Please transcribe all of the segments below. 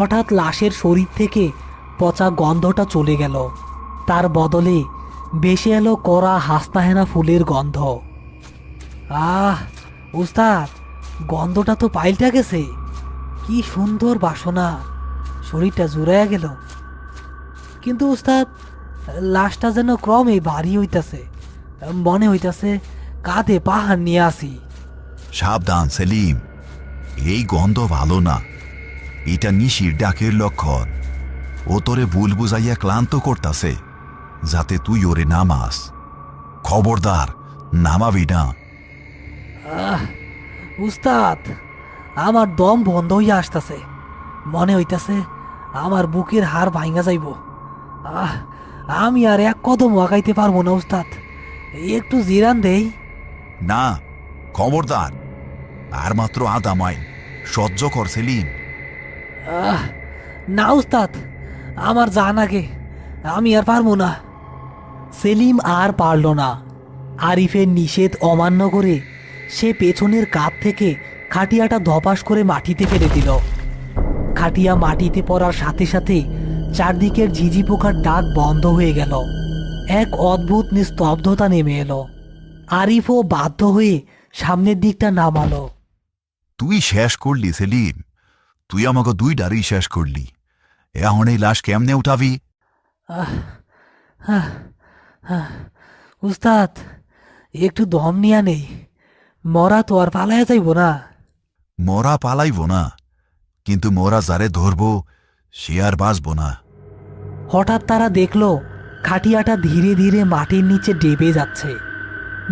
হঠাৎ লাশের শরীর থেকে পচা গন্ধটা চলে গেল। তার বদলে ভেসে এলো কড়া হাসনাহেনা ফুলের গন্ধ। আহ উস্তাদ, গন্ধটা তো পাল্টে গেছে। কি সুন্দর বাসনা, শরীরটা জুড়াইয়া গেল। কিন্তু উস্তাদ, লাশটা যেন ক্রমে ভারী হইতাছে। মনে হইতাছে কাঁধে পাহাড় নিয়ে আসি। সাবধান সেলিম, এই গন্ধ ভালো না। এটা নিশির ডাকের লক্ষণ। ও তোরে ভুল বুঝাইয়া ক্লান্ত করতাছে, যাতে তুই ওরে নামাস। খবরদার, নামাবি না। উস্তাদ, আমার দম বন্ধ হইয়া আসতেছে। মনে হইতাছে আমার বুকের হাড় ভাঙা যাইব। আমি আর এক কদম আগাইতে পারবো না উস্তাদ, একটু জিরান দেই। না, খবরদার। আর মাত্র আধা মাইল সহ্য কর সেলিম। না উস্তাদ, আমার জান আগে, আমি আর পারবো না। সেলিম আর পারল না। আরিফের নিষেধ অমান্য করে সে পেছনের কাঁধ থেকে খাটিয়াটা ধপাস করে মাটিতে ফেলে দিল। খাটিয়া মাটিতে পড়ার সাথে সাথে চারদিকের ঝিঝি পোকার ডাক বন্ধ হয়ে গেল। এক অদ্ভুত নিস্তব্ধতা নেমে এলো। আরিফও বাধ্য হয়ে সামনের দিকটা নামালো। তুই শেষ করলি সেলিম, তুই আমাকে দুই ডারি শেষ করলি। এখন এই লাশ কেমনে উঠাবি? উস্তাদ, একটু দম নিয়া নেই। মরা তো আর পালায়া যাইব না। মরা পালাইব না, কিন্তু মরা যারে ধরব সে আর বাঁচব না। হঠাৎ তারা দেখল খাটিয়াটা ধীরে ধীরে মাটির নিচে ডেবে যাচ্ছে।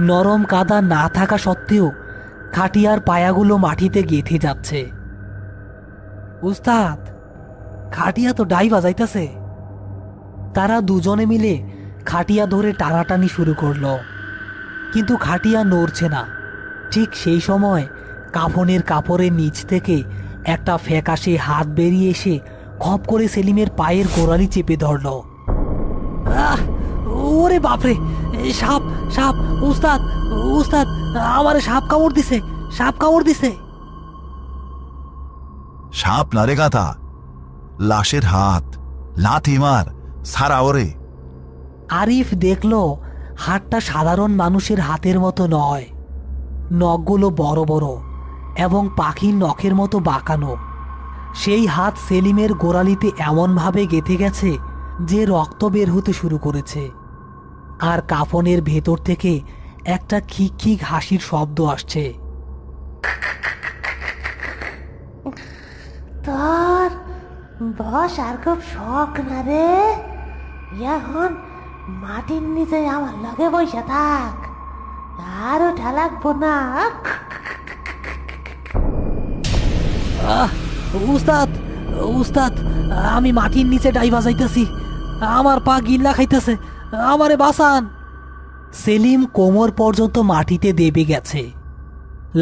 নরম কাদা না থাকা সত্ত্বেও খাটিয়ার পায়াগুলো মাটিতে গেঁথে যাচ্ছে। উস্তাদ, খাটিয়া তো ডাইবা যাইতাছে। তারা দুজনে মিলে খাটিয়া ধরে টানাটানি শুরু করলো, কিন্তু খাটিয়া নড়ছে না। ঠিক সেই সময় কাফনের কাপড়ের নিচ থেকে একটা ফ্যাকাশে হাত বেরিয়ে এসে খপ করে সেলিমের পায়ের গোড়ালি চেপে ধরল। ওরে বাপরে, সাপ সাপ! উস্তাদ উস্তাদ, আমারে সাপ কামড় দিছে, সাপ কামড় দিছে। সাপ না রে গাথা, লাশের হাত। লাথি মার, সারা ওরে। আরিফ দেখল হাতটা সাধারণ মানুষের হাতের মতো নয়। নখগুলো বড় বড় এবং পাখির নখের মতো বাঁকানো। সেই হাত সেলিমের গোড়ালিতে এমনভাবে গেঁথে গেছে যে রক্ত বের হতে শুরু করেছে। আর কাফনের ভেতর থেকে একটা খিক খিক হাসির শব্দ আসছে। তোর বস আর খুব শখ না রে? এখন মাটির নিচে আমার লগে বসে থাক, আর ওঠা লাগবো না। উস্তাদ উস্তাদ, আমি মাটির নিচে ডাইবা যাইতেছি। আমার পা গিল্লা খাইতেছে, আমারে বাঁচান। সেলিম কোমর পর্যন্ত মাটিতে দেবে গেছে।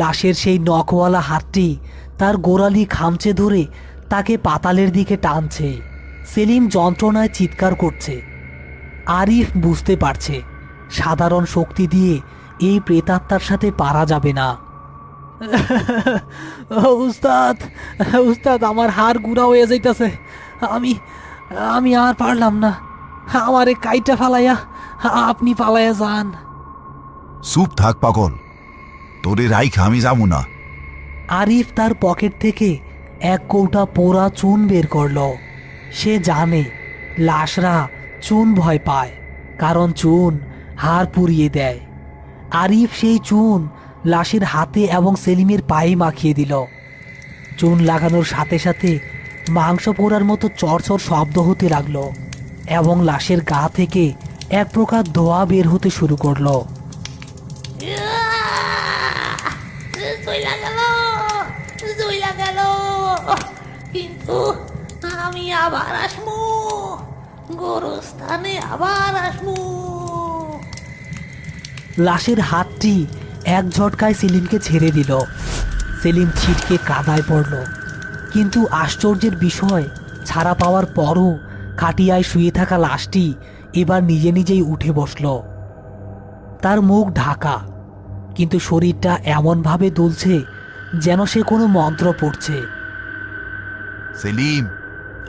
লাশের সেই নখওয়ালা হাতটি তার গোড়ালি খামচে ধরে তাকে পাতালের দিকে টানছে। সেলিম যন্ত্রণায় চিৎকার করছে। আরিফ বুঝতে পারছে সাধারণ শক্তি দিয়ে এই প্রেতাত্মার সাথে পারা যাবে না। উস্তাদ উস্তাদ, আমার হাড় গুঁড়া হয়ে যাইতেছে। আমি আমি আর পারলাম না। আমারে কাইটা ফালাইয়া আপনি পালাইয়া যান। চুপ থাক পাগল, তোরে রাইখা আমি যাবো না। আরিফ তার পকেট থেকে এক কৌটা পোড়া চুন বের করল। সে জানে লাশরা চুন ভয় পায়, কারণ চুন হাড় পুড়িয়ে দেয়। আরিফ সেই চুন লাশের হাতে এবং সেলিমের পায়ে মাখিয়ে দিল। চুন লাগানোর সাথে সাথে মাংস পোড়ার মতো চরচর শব্দ হতে লাগলো এবং লাশের গা থেকে এক প্রকার ধোঁয়া বের হতে শুরু করলো। কিন্তু আমি আবার আসমু, গোরস্থানে আবার আসমু। লাশের হাতটি এক ঝটকায় সেলিমকে ছেড়ে দিল। সেলিম ছিটকে কাদায় পড়ল, কিন্তু আশ্চর্যের বিষয়, ছাড়া পাওয়ার পরও খাটিয়ায় শুয়ে থাকা লাশটি এবার নিজে নিজেই উঠে বসল। তার মুখ ঢাকা, কিন্তু শরীরটা এমনভাবে দুলছে যেন সে কোনো মন্ত্র পড়ছে। সেলিম,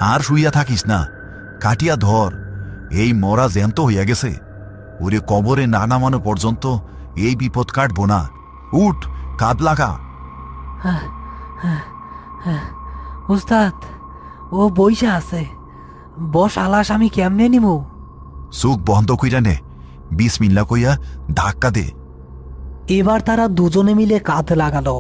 আর শুইয়া থাকিস না, কাটিয়া ধর। এই মরা জ্যান্ত হইয়া গেছে, ওরে কবরে না নামানো পর্যন্ত এই বিপদ কাটবো না। উঠ, কাঁধ লাগা। উস্তাদ, ও বইসা আছে, বস আলাস আমি কেমনে নিমু? চোখ বন্ধ কইরা নে, বিসমিল্লাহ কইয়া ধাক্কা দে। এবার তারা দুজনে মিলে কাঁধ লাগালো।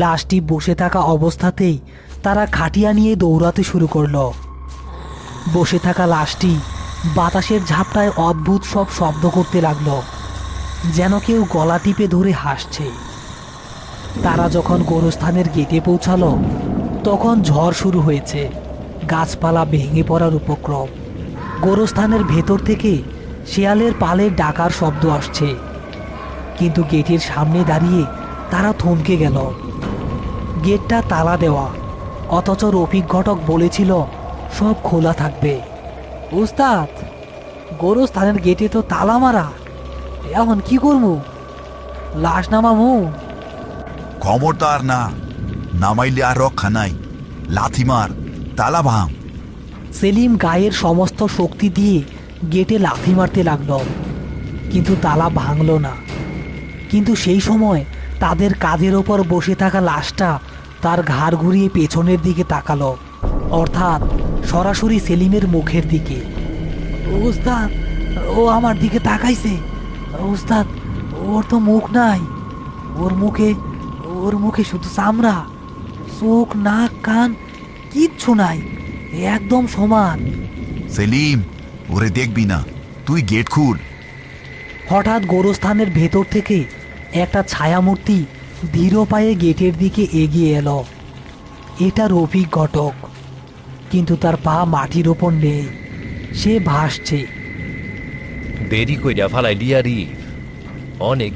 লাশটি বসে থাকা অবস্থাতেই তারা খাটিয়া নিয়ে দৌড়াতে শুরু করলো। বসে থাকা লাশটি বাতাসের ঝাপটায় অদ্ভুত সব শব্দ করতে লাগলো, যেন কেউ গলা টিপে ধরে হাসছে। তারা যখন গোরস্থানের গেটে পৌঁছালো তখন ঝড় শুরু হয়েছে, গাছপালা ভেঙে পড়ার উপক্রম। গোরস্থানের ভেতর থেকে শেয়ালের পালের ডাকার শব্দ আসছে, কিন্তু গেটের সামনে দাঁড়িয়ে তারা থমকে গেল। গেটটা তালা দেওয়া, অথচ রফিক ঘটক বলেছিল সব খোলা থাকবে। উস্তাদ, গোরস্থানের গেটে তো তালা মারা, এখন কি করবো? লাশ নামামু? খবরদার না, নামাইলে আর রক্ষা নাই। লাথি মার, তালা ভাঙ। সেলিম গায়ের সমস্ত শক্তি দিয়ে গেটে লাথি মারতে লাগলো, কিন্তু তালা ভাঙল না। কিন্তু সেই সময় তাদের কাঁধের ওপর বসে থাকা লাশটা তার ঘাড় ঘুরিয়ে পেছনের দিকে তাকালো, অর্থাৎ সরাসরি সেলিমের মুখের দিকে। উস্তাদ, ও আমার দিকে তাকাইছে। উস্তাদ, ওর তো মুখ নাই, ওর মুখে শুধু চামড়া, চোখ, নাক, কান কিচ্ছু নাই, একদম সমান। সেলিম, ওরে দেখবি না, তুই গেট খুল। হঠাৎ গোরস্থানের ভেতর থেকে একটা ছায়ামূর্তি ধীর পায়ে গেটের দিকে এগিয়ে এলো। এটা রফিক ঘটক, কিন্তু তার পা মাটির ওপর নেই, সে ভাসছে। দেরি কইরা ফালাইলি আরিফ, অনেক